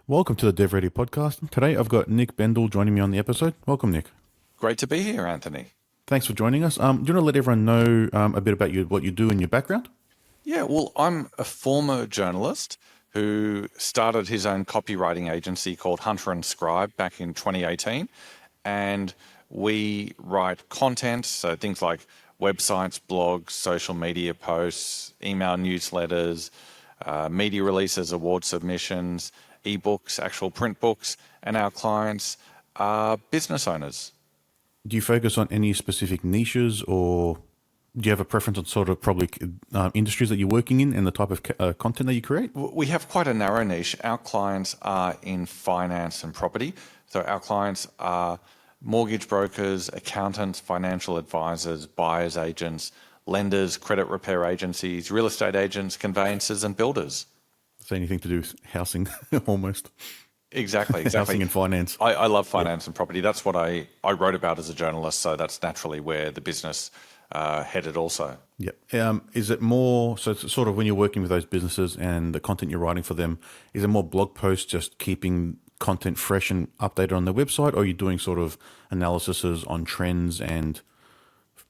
Welcome to the DevReady Podcast. Today I've got Nick Bendel joining me on the episode. Welcome, Nick. Great to be here, Anthony. Thanks for joining us. Do you want to let everyone know a bit about what you do and your background? Yeah, well, I'm a former journalist who started his own copywriting agency called Hunter and Scribe back in 2018. And we write content, so things like websites, blogs, social media posts, email newsletters, media releases, award submissions, ebooks, actual print books, and our clients are business owners. Do you focus on any specific niches, or do you have a preference on sort of probably industries that you're working in and the type of content that you create? We have quite a narrow niche. Our clients are in finance and property. So our clients are mortgage brokers, accountants, financial advisors, buyers agents, lenders, credit repair agencies, real estate agents, conveyancers, and builders. So anything to do with housing, almost. Exactly. Housing and finance. I love finance and property. That's what I wrote about as a journalist, so that's naturally where the business headed also. Yeah. Is it more, so it's sort of when you're working with those businesses and the content you're writing for them, is it more blog posts, just keeping content fresh and updated on their website, or are you doing sort of analyses on trends and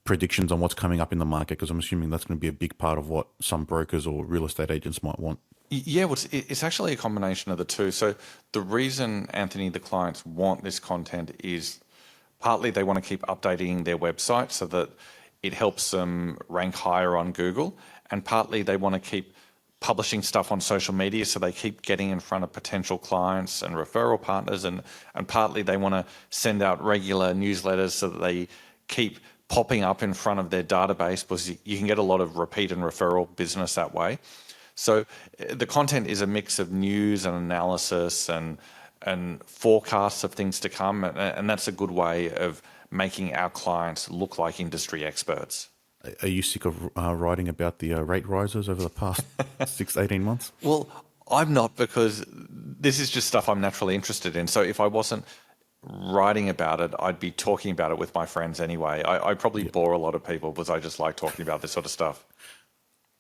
predictions on what's coming up in the market? Because I'm assuming that's going to be a big part of what some brokers or real estate agents might want. Yeah, well, it's actually a combination of the two. So the reason, Anthony, the clients want this content is partly they want to keep updating their website so that it helps them rank higher on Google, and partly they want to keep publishing stuff on social media so they keep getting in front of potential clients and referral partners, and partly they want to send out regular newsletters so that they keep popping up in front of their database, because you can get a lot of repeat and referral business that way. So the content is a mix of news and analysis and forecasts of things to come, and that's a good way of making our clients look like industry experts. Are you sick of writing about the rate rises over the past 6-18 months? Well, I'm not, because this is just stuff I'm naturally interested in. So if I wasn't writing about it, I'd be talking about it with my friends anyway. I probably bore a lot of people because I just like talking about this sort of stuff.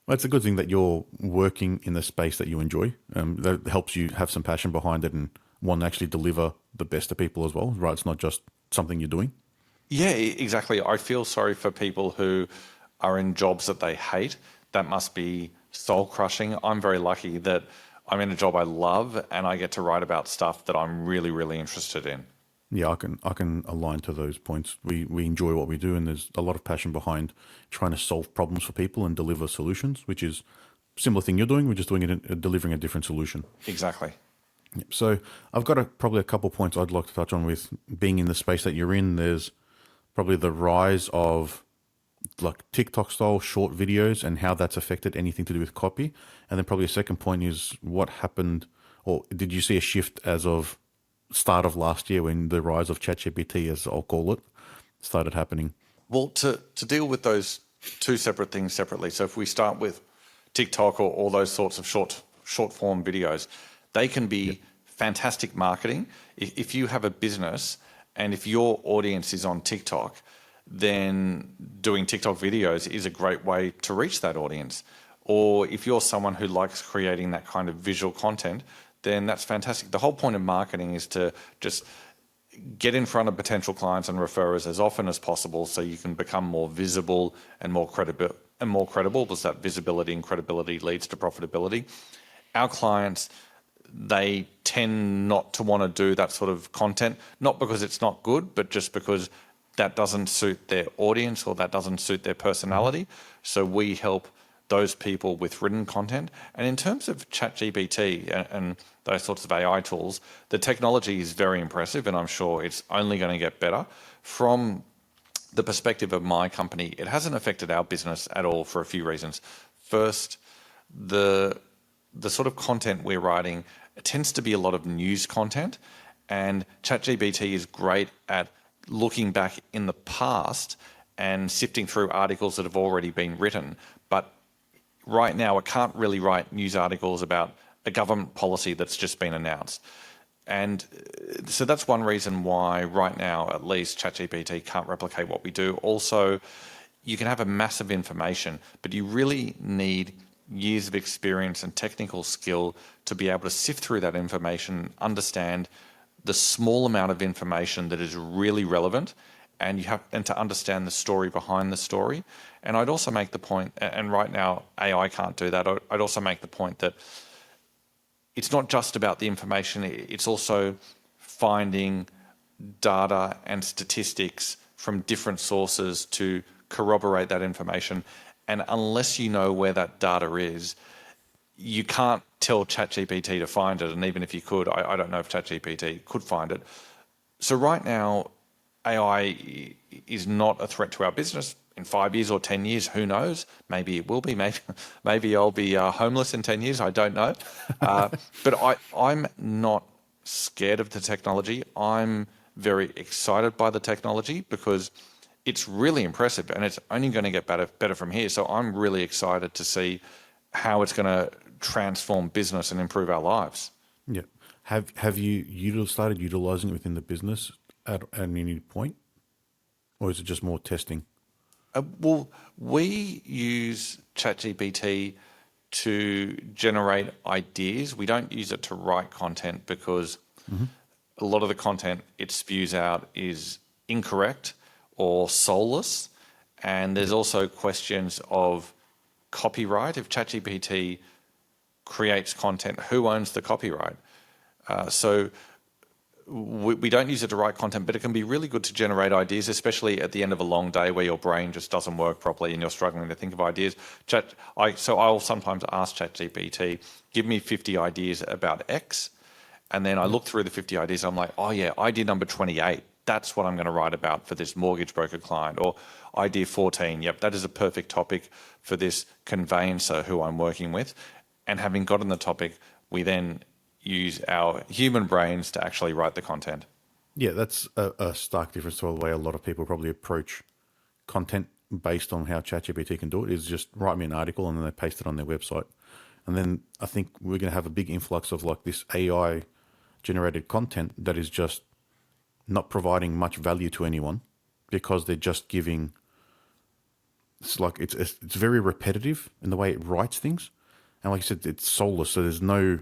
Well, it's a good thing that you're working in the space that you enjoy. That helps you have some passion behind it and want to actually deliver the best to people as well, right? It's not just something you're doing. Yeah, exactly. I feel sorry for people who are in jobs that they hate. That must be soul crushing. I'm very lucky that I'm in a job I love and I get to write about stuff that I'm really, really interested in. Yeah, I can align to those points. We enjoy what we do, and there's a lot of passion behind trying to solve problems for people and deliver solutions, which is a similar thing you're doing. We're just doing it, delivering a different solution. Exactly. So I've got probably a couple points I'd like to touch on with being in the space that you're in. There's probably the rise of like TikTok style short videos and how that's affected anything to do with copy. And then probably a second point is what happened, or did you see a shift as of start of last year when the rise of ChatGPT, as I'll call it, started happening? Well, to deal with those two separate things separately. So if we start with TikTok or all those sorts of short form videos, they can be fantastic marketing. If you have a business and if your audience is on TikTok, then doing TikTok videos is a great way to reach that audience. Or if you're someone who likes creating that kind of visual content, then that's fantastic. The whole point of marketing is to just get in front of potential clients and referrers as often as possible so you can become more visible and more credible, because that visibility and credibility leads to profitability. Our clients, they tend not to want to do that sort of content, not because it's not good, but just because that doesn't suit their audience or that doesn't suit their personality. So we help those people with written content. And in terms of ChatGPT and those sorts of AI tools, the technology is very impressive, and I'm sure it's only going to get better. From the perspective of my company, it hasn't affected our business at all for a few reasons. First, the sort of content we're writing, it tends to be a lot of news content, and ChatGPT is great at looking back in the past and sifting through articles that have already been written. But right now, it can't really write news articles about a government policy that's just been announced. And so that's one reason why right now, at least, ChatGPT can't replicate what we do. Also, you can have a massive information, but you really need years of experience and technical skill to be able to sift through that information, understand the small amount of information that is really relevant, and to understand the story behind the story. And I'd also make the point, and right now AI can't do that, I'd also make the point that it's not just about the information, it's also finding data and statistics from different sources to corroborate that information. And unless you know where that data is, you can't tell ChatGPT to find it. And even if you could, I don't know if ChatGPT could find it. So right now, AI is not a threat to our business. In 5 years or 10 years, who knows? Maybe it will be. Maybe I'll be homeless in 10 years. I don't know. But I'm not scared of the technology. I'm very excited by the technology because it's really impressive and it's only going to get better from here. So I'm really excited to see how it's going to transform business and improve our lives. Yeah. Have you started utilizing it within the business at any point? Or is it just more testing? Well, we use ChatGPT to generate ideas. We don't use it to write content because a lot of the content it spews out is incorrect or soulless. And there's also questions of copyright. If ChatGPT creates content, who owns the copyright? So we don't use it to write content, but it can be really good to generate ideas, especially at the end of a long day where your brain just doesn't work properly and you're struggling to think of ideas. So I'll sometimes ask ChatGPT, give me 50 ideas about X. And then I look through the 50 ideas. I'm like, oh yeah, idea number 28. That's what I'm going to write about for this mortgage broker client. Or idea 14. Yep, that is a perfect topic for this conveyancer who I'm working with. And having gotten the topic, we then use our human brains to actually write the content. Yeah, that's a stark difference to the way a lot of people probably approach content based on how ChatGPT can do it, is just write me an article and then they paste it on their website. And then I think we're going to have a big influx of like this AI generated content that is just not providing much value to anyone because they're just giving, it's very repetitive in the way it writes things. And like I said, it's soulless, so there's no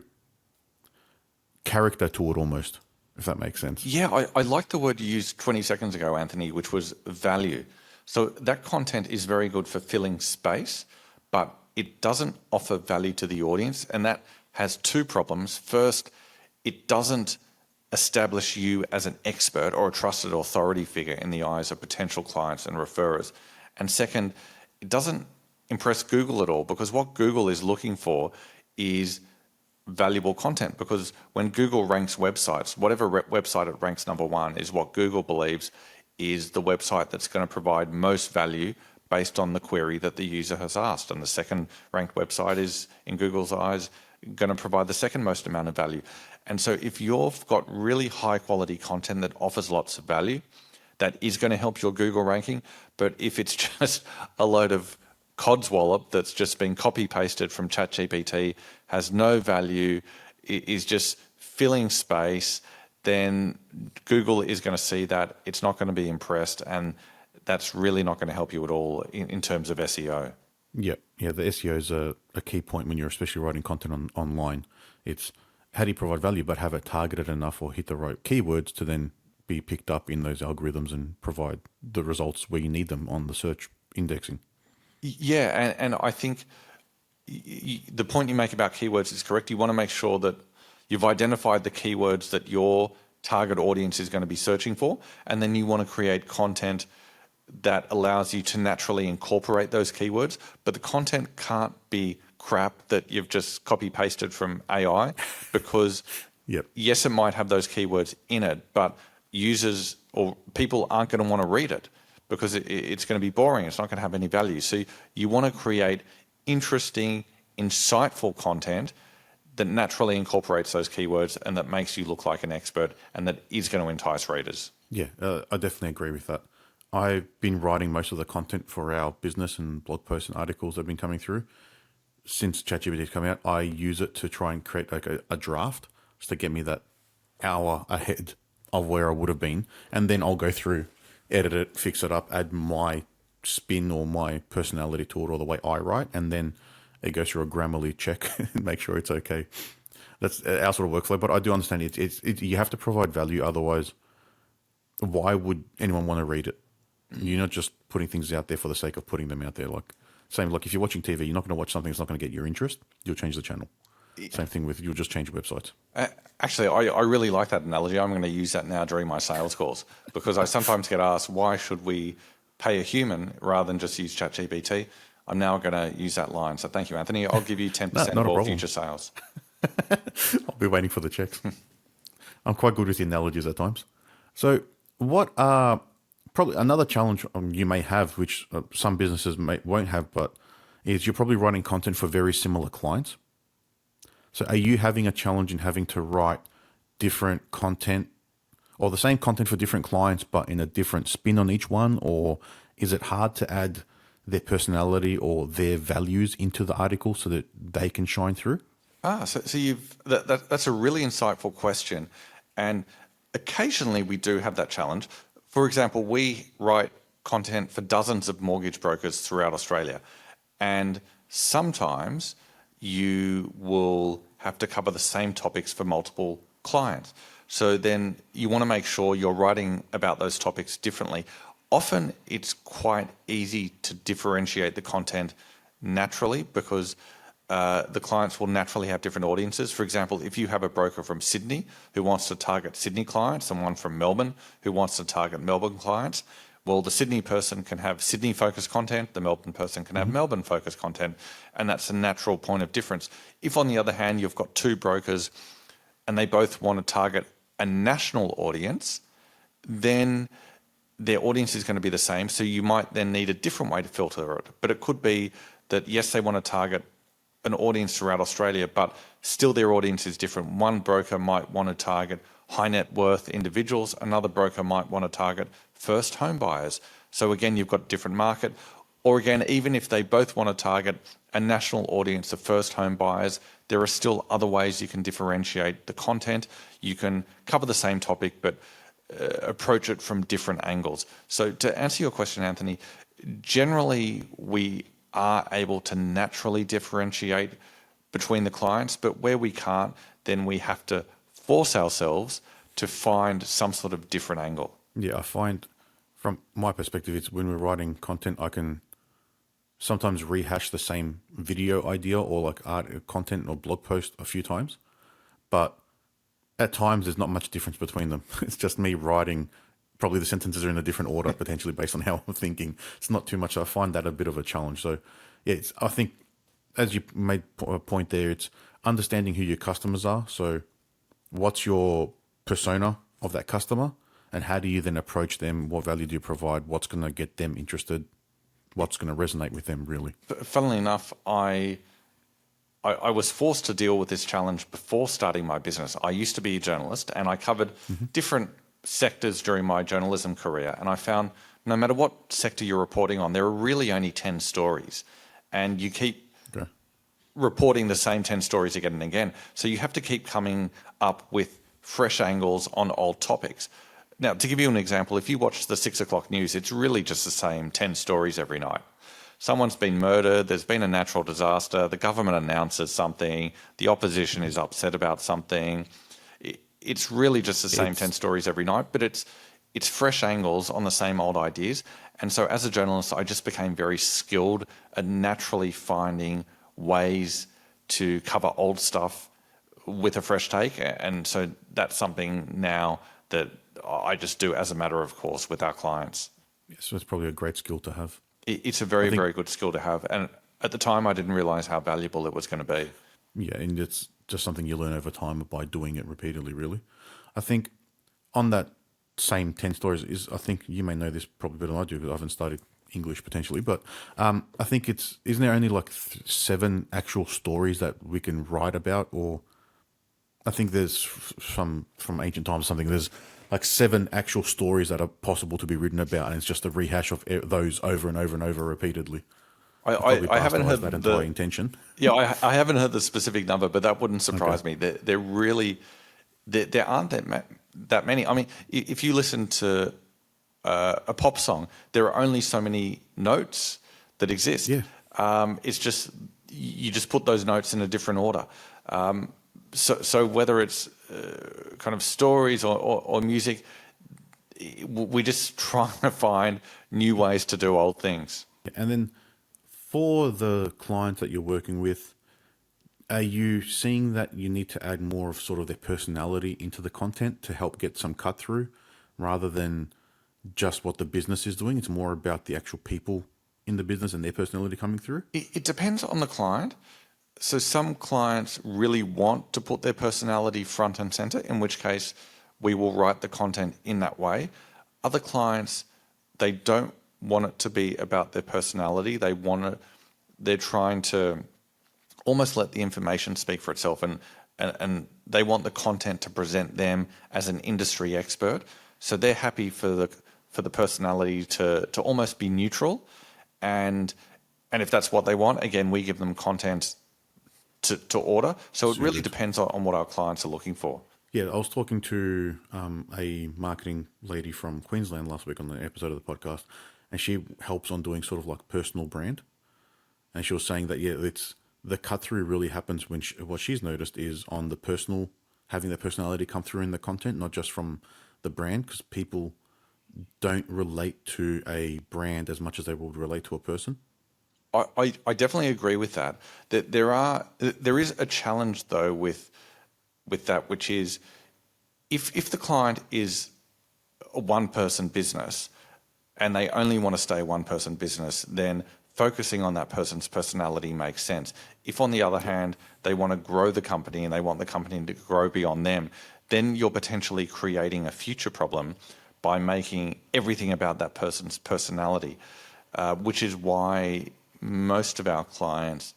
character to it almost, if that makes sense. Yeah, I like the word you used 20 seconds ago, Anthony, which was value. So that content is very good for filling space, but it doesn't offer value to the audience. And that has two problems. First, it doesn't establish you as an expert or a trusted authority figure in the eyes of potential clients and referrers. And second, it doesn't impress Google at all, because what Google is looking for is valuable content. Because when Google ranks websites, whatever website it ranks number one is what Google believes is the website that's going to provide most value based on the query that the user has asked. And the second ranked website is, in Google's eyes, going to provide the second most amount of value. And so if you've got really high quality content that offers lots of value, that is going to help your Google ranking. But if it's just a load of codswallop that's just been copy pasted from ChatGPT, has no value, is just filling space, then Google is going to see that. It's not going to be impressed, and that's really not going to help you at all in terms of SEO. Yeah, the SEO is a key point when you're especially writing content online. It's how do you provide value, but have it targeted enough or hit the right keywords to then be picked up in those algorithms and provide the results where you need them on the search indexing. Yeah, and I think the point you make about keywords is correct. You want to make sure that you've identified the keywords that your target audience is going to be searching for, and then you want to create content that allows you to naturally incorporate those keywords. But the content can't be crap that you've just copy pasted from AI, because yes, it might have those keywords in it, but users or people aren't going to want to read it because it's going to be boring. It's not going to have any value. So you want to create interesting, insightful content that naturally incorporates those keywords and that makes you look like an expert and that is going to entice readers. Yeah, I definitely agree with that. I've been writing most of the content for our business and blog posts and articles that have been coming through. Since ChatGPT has come out, I use it to try and create like a draft just to get me that hour ahead of where I would have been. And then I'll go through, edit it, fix it up, add my spin or my personality to it or the way I write. And then it goes through a Grammarly check and make sure it's okay. That's our sort of workflow. But I do understand you have to provide value. Otherwise, why would anyone want to read it? You're not just putting things out there for the sake of putting them out there. Like if you're watching TV, you're not going to watch something that's not going to get your interest. You'll change the channel. Same thing you'll just change websites. Actually, I really like that analogy. I'm going to use that now during my sales calls because I sometimes get asked, why should we pay a human rather than just use ChatGPT? I'm now going to use that line. So thank you, Anthony. I'll give you 10% more future sales. I'll be waiting for the checks. I'm quite good with the analogies at times. So what are probably another challenge you may have, which some businesses won't have, but is you're probably writing content for very similar clients. So are you having a challenge in having to write different content or the same content for different clients, but in a different spin on each one? Or is it hard to add their personality or their values into the article so that they can shine through? So that's a really insightful question. And occasionally we do have that challenge. For example, we write content for dozens of mortgage brokers throughout Australia. And sometimes you will have to cover the same topics for multiple clients. So then you want to make sure you're writing about those topics differently. Often it's quite easy to differentiate the content naturally because the clients will naturally have different audiences. For example, if you have a broker from Sydney who wants to target Sydney clients and one from Melbourne who wants to target Melbourne clients, well, the Sydney person can have Sydney-focused content, the Melbourne person can have Melbourne-focused content, and that's a natural point of difference. If, on the other hand, you've got two brokers and they both want to target a national audience, then their audience is going to be the same, so you might then need a different way to filter it. But it could be that, yes, they want to target an audience throughout Australia, but still their audience is different. One broker might want to target high net worth individuals. Another broker might want to target first home buyers. So again, you've got different market. Or again, even if they both want to target a national audience of first home buyers, there are still other ways you can differentiate the content. You can cover the same topic, but approach it from different angles. So to answer your question, Anthony, generally we are able to naturally differentiate between the clients, but where we can't, then we have to force ourselves to find some sort of different angle. Yeah, I find from my perspective, it's when we're writing content, I can sometimes rehash the same video idea or like art content or blog post a few times, but at times there's not much difference between them. It's just me writing. Probably the sentences are in a different order, potentially based on how I'm thinking. It's not too much. I find that a bit of a challenge. So, yeah, I think, as you made a point there, it's understanding who your customers are. So, what's your persona of that customer, and how do you then approach them? What value do you provide? What's going to get them interested? What's going to resonate with them, really? Funnily enough, I was forced to deal with this challenge before starting my business. I used to be a journalist, and I covered different sectors during my journalism career, and I found no matter what sector you're reporting on, there are really only 10 stories, and you keep reporting the same 10 stories again and again. So you have to keep coming up with fresh angles on old topics. Now, to give you an example, if you watch the 6 o'clock news, it's really just the same 10 stories every night. Someone's been murdered, there's been a natural disaster, the government announces something, the opposition is upset about something. It's really just the same 10 stories every night, but it's fresh angles on the same old ideas. And so as a journalist, I just became very skilled at naturally finding ways to cover old stuff with a fresh take. And so that's something now that I just do as a matter of course with our clients. Yeah, so it's probably a great skill to have. It's a very, very good skill to have. And at the time, I didn't realize how valuable it was going to be. Yeah, and it's just something you learn over time by doing it repeatedly, really. I think on that same 10 stories I think you may know this probably better than I do because I haven't studied English potentially, but I think isn't there only like 7 actual stories that we can write about? Or I think there's from ancient times or something, there's like 7 actual stories that are possible to be written about, and it's just a rehash of those over and over and over repeatedly. I haven't heard that entire intention. Yeah, I haven't heard the specific number, but that wouldn't surprise me. They're really there aren't that many. I mean, if you listen to a pop song, there are only so many notes that exist. Yeah. It's just you just put those notes in a different order. So whether it's kind of stories or music, we're just trying to find new ways to do old things. And then for the clients that you're working with, are you seeing that you need to add more of sort of their personality into the content to help get some cut through rather than just what the business is doing? It's more about the actual people in the business and their personality coming through? It depends on the client. So some clients really want to put their personality front and center, in which case we will write the content in that way. Other clients, they don't want it to be about their personality. They're trying to almost let the information speak for itself, and they want the content to present them as an industry expert. So they're happy for the personality to almost be neutral. And if that's what they want, again, we give them content to order. So it really depends on what our clients are looking for. Yeah, I was talking to a marketing lady from Queensland last week on the episode of the podcast, and she helps on doing sort of like personal brand. And she was saying that, yeah, it's the cut through really happens when what she's noticed is on the personal, having the personality come through in the content, not just from the brand, because people don't relate to a brand as much as they would relate to a person. I definitely agree with that. That there is a challenge though with that, which is if the client is a one person business and they only want to stay a one person business, then focusing on that person's personality makes sense. If on the other hand they want to grow the company and they want the company to grow beyond them, then you're potentially creating a future problem by making everything about that person's personality, which is why most of our clients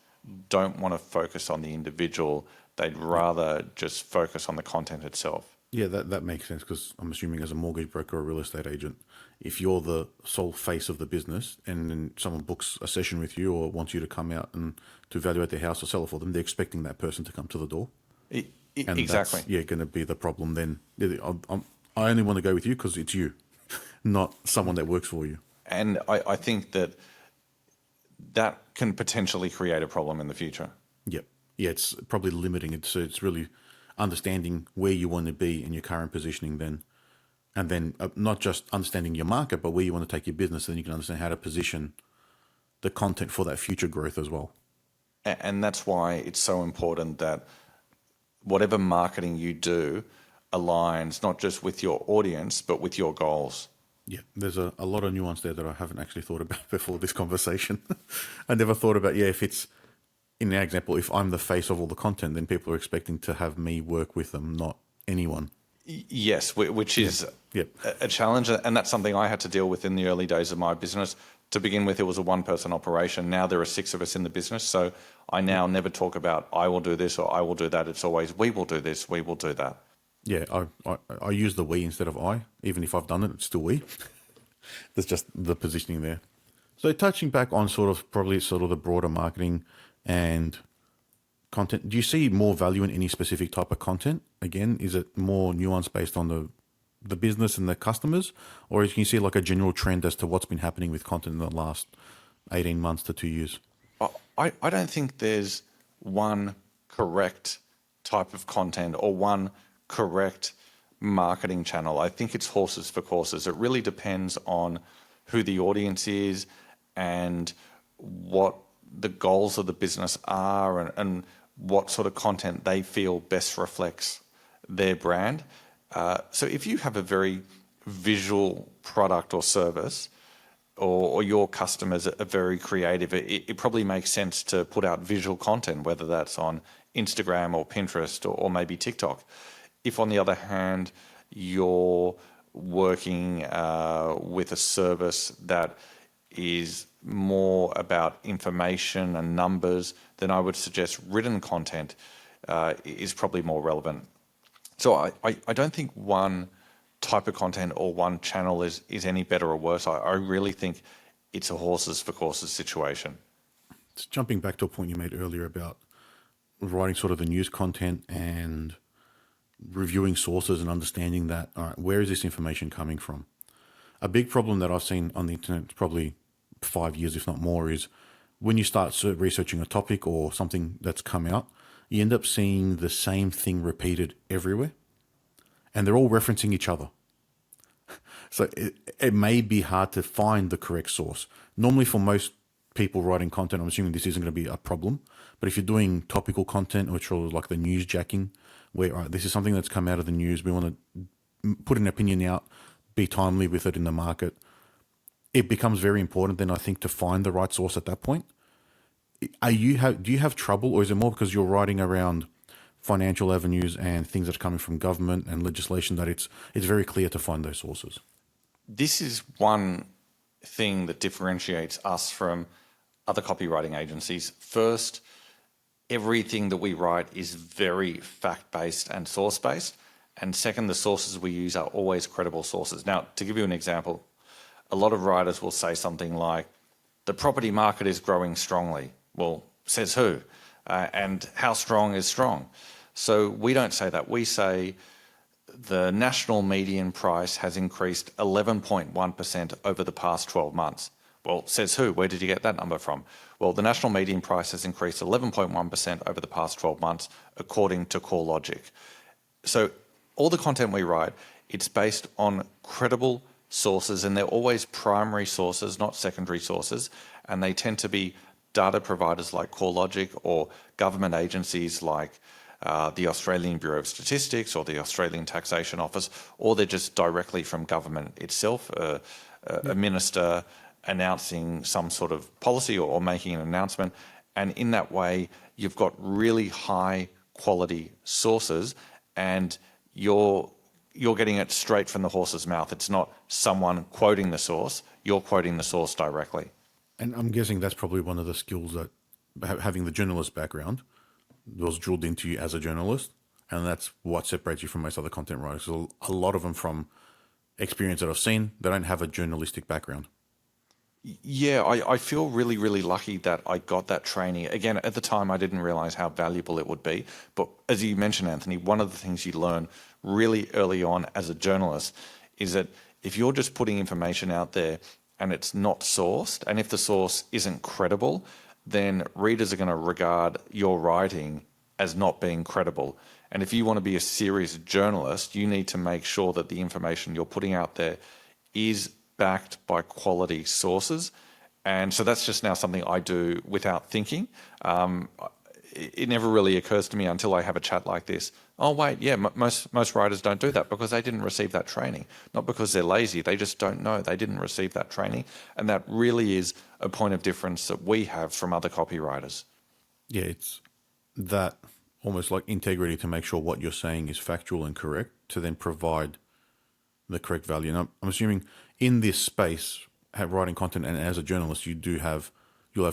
don't want to focus on the individual. They'd rather just focus on the content itself. Yeah, that makes sense, because I'm assuming as a mortgage broker or real estate agent, if you're the sole face of the business and then someone books a session with you or wants you to come out and to evaluate their house or sell it for them, they're expecting that person to come to the door. And exactly. That's, going to be the problem then. I only want to go with you because it's you, not someone that works for you. And I think that can potentially create a problem in the future. Yep. Yeah, it's probably limiting it. So it's really understanding where you want to be in your current positioning then. And then not just understanding your market, but where you want to take your business. Then you can understand how to position the content for that future growth as well. And that's why it's so important that whatever marketing you do aligns not just with your audience, but with your goals. Yeah, there's a lot of nuance there that I haven't actually thought about before this conversation. I never thought about, if it's, in our example, if I'm the face of all the content, then people are expecting to have me work with them, not anyone. Yes, which is a challenge. And that's something I had to deal with in the early days of my business. To begin with, it was a one-person operation. Now there are 6 of us in the business. So I now never talk about I will do this or I will do that. It's always we will do this, we will do that. Yeah, I use the we instead of I. Even if I've done it, it's still we. There's just the positioning there. So touching back on probably the broader marketing and content, do you see more value in any specific type of content? Again, is it more nuance based on the business and the customers? Or can you see like a general trend as to what's been happening with content in the last 18 months to 2 years? I don't think there's one correct type of content or one correct marketing channel. I think it's horses for courses. It really depends on who the audience is and what the goals of the business are and what sort of content they feel best reflects their brand. So if you have a very visual product or service, or your customers are very creative, it probably makes sense to put out visual content, whether that's on Instagram or Pinterest or maybe TikTok. If, on the other hand, you're working with a service that is more about information and numbers, then I would suggest written content is probably more relevant. So I don't think one type of content or one channel is any better or worse. I really think it's a horses for courses situation. Just jumping back to a point you made earlier about writing sort of the news content and reviewing sources and understanding that, all right, where is this information coming from? A big problem that I've seen on the internet, probably 5 years, if not more, is when you start researching a topic or something that's come out, you end up seeing the same thing repeated everywhere, and they're all referencing each other. So it may be hard to find the correct source. Normally, for most people writing content, I'm assuming this isn't going to be a problem. But if you're doing topical content, which is like the news jacking, where this is something that's come out of the news, we want to put an opinion out, be timely with it in the market, it becomes very important then, I think, to find the right source at that point. Do you have trouble, or is it more because you're writing around financial avenues and things that are coming from government and legislation that it's very clear to find those sources? This is one thing that differentiates us from other copywriting agencies. First, everything that we write is very fact-based and source-based. And second, the sources we use are always credible sources. Now, to give you an example, a lot of writers will say something like, the property market is growing strongly. Well, says who? And how strong is strong? So we don't say that. We say the national median price has increased 11.1% over the past 12 months. Well, says who? Where did you get that number from? Well, the national median price has increased 11.1% over the past 12 months, according to CoreLogic. So all the content we write, it's based on credible sources, and they're always primary sources, not secondary sources, and they tend to be data providers like CoreLogic or government agencies like the Australian Bureau of Statistics or the Australian Taxation Office, or they're just directly from government itself, a minister announcing some sort of policy or making an announcement. And in that way, you've got really high quality sources, and you're getting it straight from the horse's mouth. It's not someone quoting the source, you're quoting the source directly. And I'm guessing that's probably one of the skills that having the journalist background was drilled into you as a journalist, and that's what separates you from most other content writers. So a lot of them, from experience that I've seen, they don't have a journalistic background. Yeah, I feel really, really lucky that I got that training. Again, at the time, I didn't realize how valuable it would be. But as you mentioned, Anthony, one of the things you learn really early on as a journalist is that if you're just putting information out there and it's not sourced, and if the source isn't credible, then readers are going to regard your writing as not being credible. And if you want to be a serious journalist, you need to make sure that the information you're putting out there is backed by quality sources. And so that's just now something I do without thinking. It never really occurs to me until I have a chat like this. Oh, wait, yeah, most writers don't do that because they didn't receive that training. Not because they're lazy, they just don't know. They didn't receive that training. And that really is a point of difference that we have from other copywriters. Yeah, it's that almost like integrity to make sure what you're saying is factual and correct to then provide the correct value. And I'm assuming in this space, writing content, and as a journalist, you'll have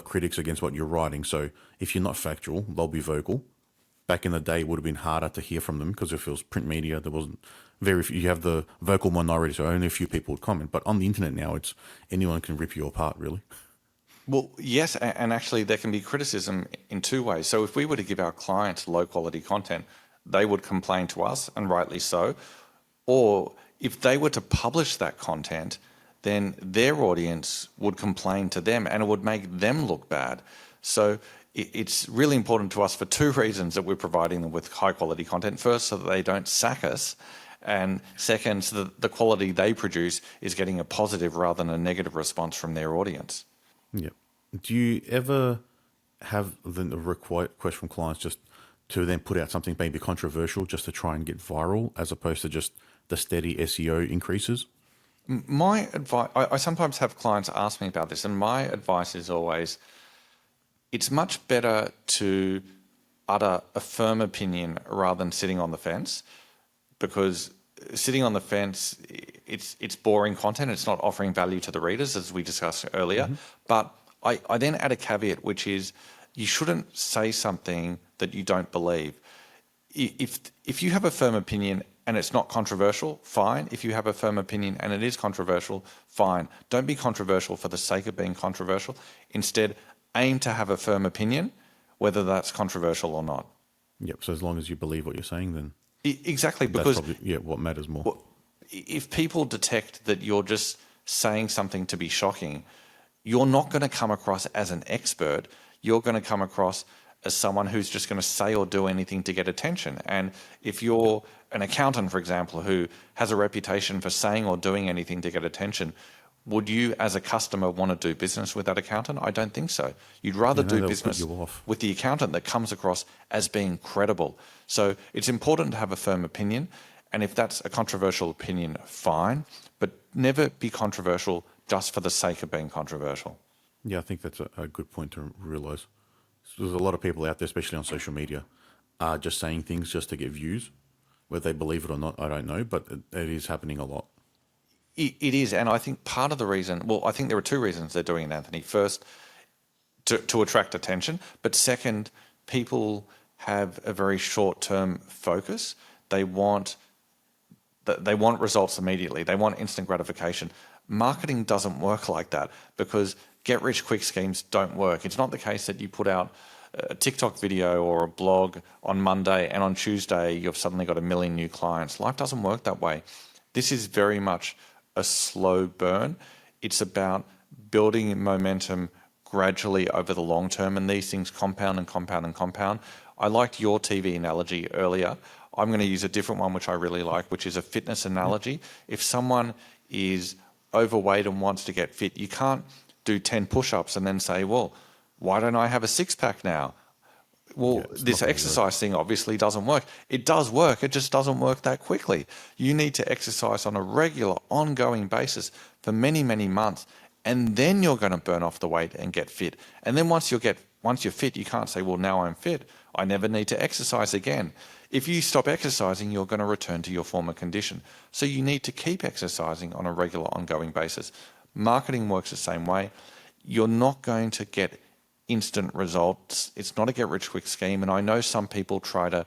critics against what you're writing. So if you're not factual, they'll be vocal. Back in the day, it would have been harder to hear from them because if it was print media, there wasn't very few. You have the vocal minority, so only a few people would comment. But on the internet now, it's anyone can rip you apart, really. Well, yes, and actually there can be criticism in two ways. So if we were to give our clients low-quality content, they would complain to us, and rightly so. Or if they were to publish that content, then their audience would complain to them, and it would make them look bad. So it's really important to us for two reasons that we're providing them with high-quality content. First, so that they don't sack us, and second, so that the quality they produce is getting a positive rather than a negative response from their audience. Yeah. Do you ever have the request from clients just to then put out something maybe controversial just to try and get viral, as opposed to just the steady SEO increases? My advice, I sometimes have clients ask me about this, and my advice is always, it's much better to utter a firm opinion rather than sitting on the fence, because sitting on the fence, it's boring content. It's not offering value to the readers, as we discussed earlier. Mm-hmm. But I then add a caveat, which is you shouldn't say something that you don't believe. If you have a firm opinion and it's not controversial, fine. If you have a firm opinion and it is controversial, fine. Don't be controversial for the sake of being controversial. Instead, aim to have a firm opinion, whether that's controversial or not. Yep. So as long as you believe what you're saying, then exactly, because that's probably, what matters more. If people detect that you're just saying something to be shocking, you're not going to come across as an expert. You're going to come across as someone who's just going to say or do anything to get attention. And if you're an accountant, for example, who has a reputation for saying or doing anything to get attention, would you as a customer want to do business with that accountant? I don't think so. You'd rather do business with the accountant that comes across as being credible. So it's important to have a firm opinion. And if that's a controversial opinion, fine, but never be controversial just for the sake of being controversial. Yeah, I think that's a good point to realize. There's a lot of people out there, especially on social media, just saying things just to get views. Whether they believe it or not, I don't know, but it is happening a lot. It is, and I think part of the reason, well, I think there are two reasons they're doing it, Anthony. First, to attract attention, but second, people have a very short-term focus. They want results immediately. They want instant gratification. Marketing doesn't work like that because get-rich-quick schemes don't work. It's not the case that you put out a TikTok video or a blog on Monday and on Tuesday you've suddenly got 1 million new clients. Life doesn't work that way. This is very much a slow burn. It's about building momentum gradually over the long term, and these things compound and compound and compound. I liked your TV analogy earlier. I'm going to use a different one, which I really like, which is a fitness analogy. If someone is overweight and wants to get fit, you can't do 10 push-ups and then say, well, why don't I have a six-pack now? Well, this exercise thing obviously doesn't work. It does work. It just doesn't work that quickly. You need to exercise on a regular, ongoing basis for many, many months, and then you're going to burn off the weight and get fit. And then once you're fit, you can't say, well, now I'm fit. I never need to exercise again. If you stop exercising, you're going to return to your former condition. So you need to keep exercising on a regular, ongoing basis. Marketing works the same way. You're not going to get instant results. It's not a get-rich-quick scheme. And I know some people try to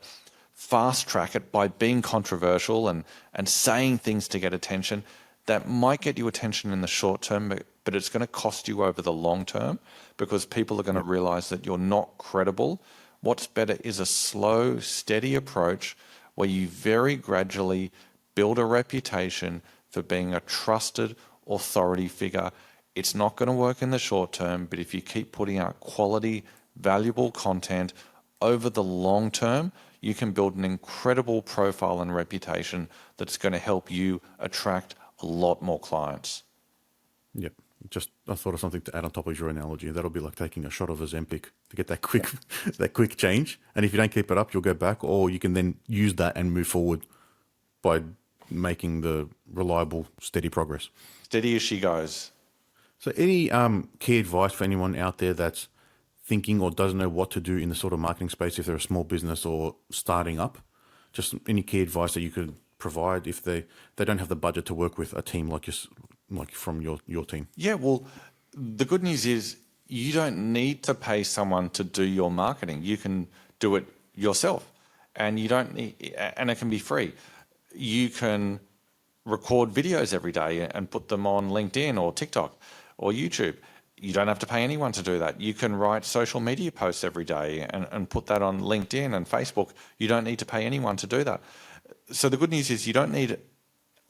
fast-track it by being controversial and saying things to get attention. That might get you attention in the short term, but it's going to cost you over the long term because people are going to realize that you're not credible. What's better is a slow, steady approach where you very gradually build a reputation for being a trusted authority figure. It's not going to work in the short term, but if you keep putting out quality, valuable content over the long term, you can build an incredible profile and reputation that's going to help you attract a lot more clients. Yep. I thought of something to add on top of your analogy. That'll be like taking a shot of Ozempic to get that quick change. And if you don't keep it up, you'll go back, or you can then use that and move forward by making the reliable, steady progress. Steady as she goes. So any key advice for anyone out there that's thinking or doesn't know what to do in the sort of marketing space if they're a small business or starting up? Just any key advice that you could provide if they don't have the budget to work with a team like from your team? Yeah, well, the good news is you don't need to pay someone to do your marketing. You can do it yourself, and and it can be free. You can record videos every day and put them on LinkedIn or TikTok or YouTube. You don't have to pay anyone to do that. You can write social media posts every day and put that on LinkedIn and Facebook. You don't need to pay anyone to do that. So the good news is you don't need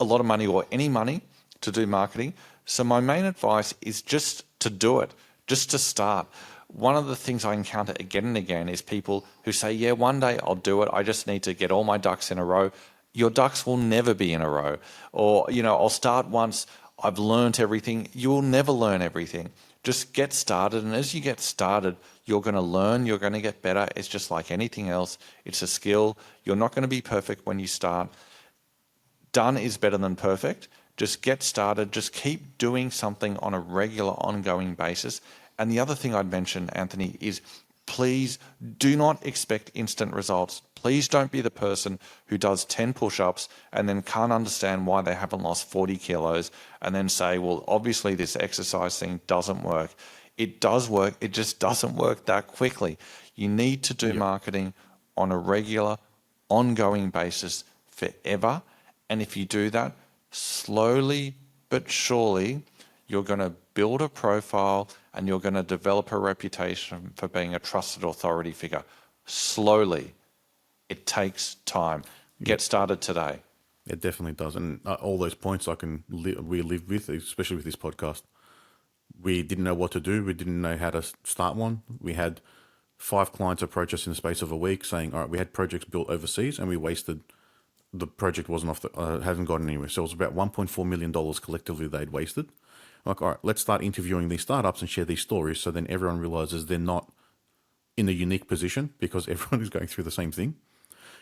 a lot of money or any money to do marketing. So my main advice is just to do it, just to start. One of the things I encounter again and again is people who say, yeah, one day I'll do it. I just need to get all my ducks in a row. Your ducks will never be in a row. Or, I'll start once, I've learned everything. You will never learn everything. Just get started. And as you get started, you're going to learn, you're going to get better. It's just like anything else. It's a skill. You're not going to be perfect when you start. Done is better than perfect. Just get started. Just keep doing something on a regular, ongoing basis. And the other thing I'd mention, Anthony, is please do not expect instant results. Please don't be the person who does 10 push-ups and then can't understand why they haven't lost 40 kilos and then say, well, obviously this exercise thing doesn't work. It does work. It just doesn't work that quickly. You need to do marketing on a regular, ongoing basis forever. And if you do that, slowly but surely, you're going to build a profile and you're going to develop a reputation for being a trusted authority figure. Slowly. It takes time. Get started today. It definitely does. And all those points I can relive with, especially with this podcast. we didn't know what to do. We didn't know how to start one. We had 5 clients approach us in the space of a week saying, all right, we had projects built overseas and we wasted, the project wasn't hasn't gotten anywhere. So it was about $1.4 million collectively they'd wasted. Like, all right, let's start interviewing these startups and share these stories. So then everyone realizes they're not in a unique position because everyone is going through the same thing.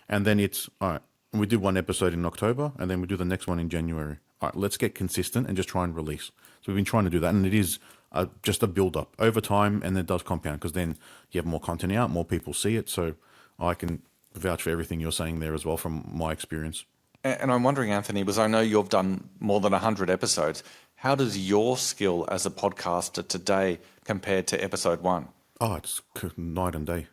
And then it's, all right, we do one episode in October and then we do the next one in January. All right, let's get consistent and just try and release. So we've been trying to do that. And it is just a build up over time, and it does compound because then you have more content out, more people see it. So I can vouch for everything you're saying there as well from my experience. And I'm wondering, Anthony, because I know you've done more than 100 episodes, how does your skill as a podcaster today compare to episode 1? Oh, it's night and day.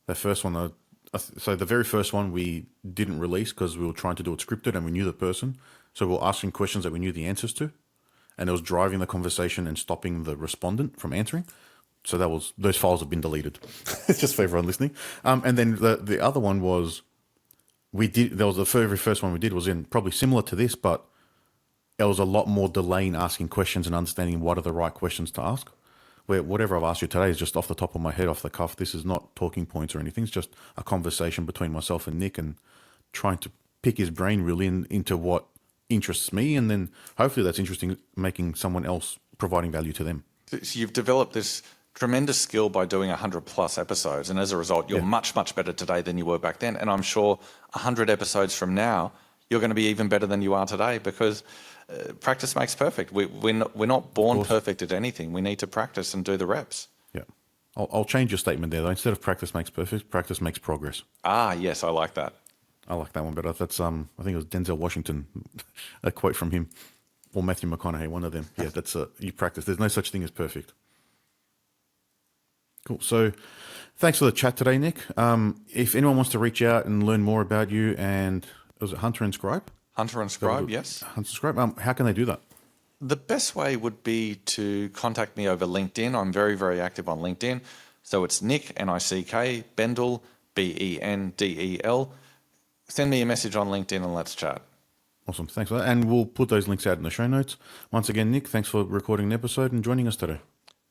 The first one, so the very first one we didn't release because we were trying to do it scripted and we knew the person. So we were asking questions that we knew the answers to. And it was driving the conversation and stopping the respondent from answering. So those files have been deleted. It's just for everyone listening. And then the other one was, the very first one we did was in probably similar to this, but there was a lot more delay in asking questions and understanding what are the right questions to ask. Where whatever I've asked you today is just off the top of my head, off the cuff. This is not talking points or anything. It's just a conversation between myself and Nick and trying to pick his brain really into what interests me. And then hopefully that's interesting, making someone else providing value to them. So you've developed this tremendous skill by doing 100 plus episodes. And as a result, you're much, much better today than you were back then. And I'm sure 100 episodes from now, you're going to be even better than you are today because practice makes perfect. We're not born perfect at anything. We need to practice and do the reps. Yeah. I'll change your statement there, though. Instead of practice makes perfect, practice makes progress. Ah, yes, I like that. I like that one better. That's I think it was Denzel Washington, a quote from him, or Matthew McConaughey, one of them. Yeah, that's you practice. There's no such thing as perfect. Cool. So thanks for the chat today, Nick. If anyone wants to reach out and learn more about you and, was it Hunter and Scribe? Hunter and Scribe, yes. Hunter and Scribe. How can they do that? The best way would be to contact me over LinkedIn. I'm very, very active on LinkedIn. So it's Nick, N-I-C-K, Bendel, B-E-N-D-E-L. Send me a message on LinkedIn and let's chat. Awesome. Thanks for that. And we'll put those links out in the show notes. Once again, Nick, thanks for recording an episode and joining us today.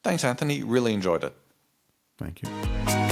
Thanks, Anthony. Really enjoyed it. Thank you.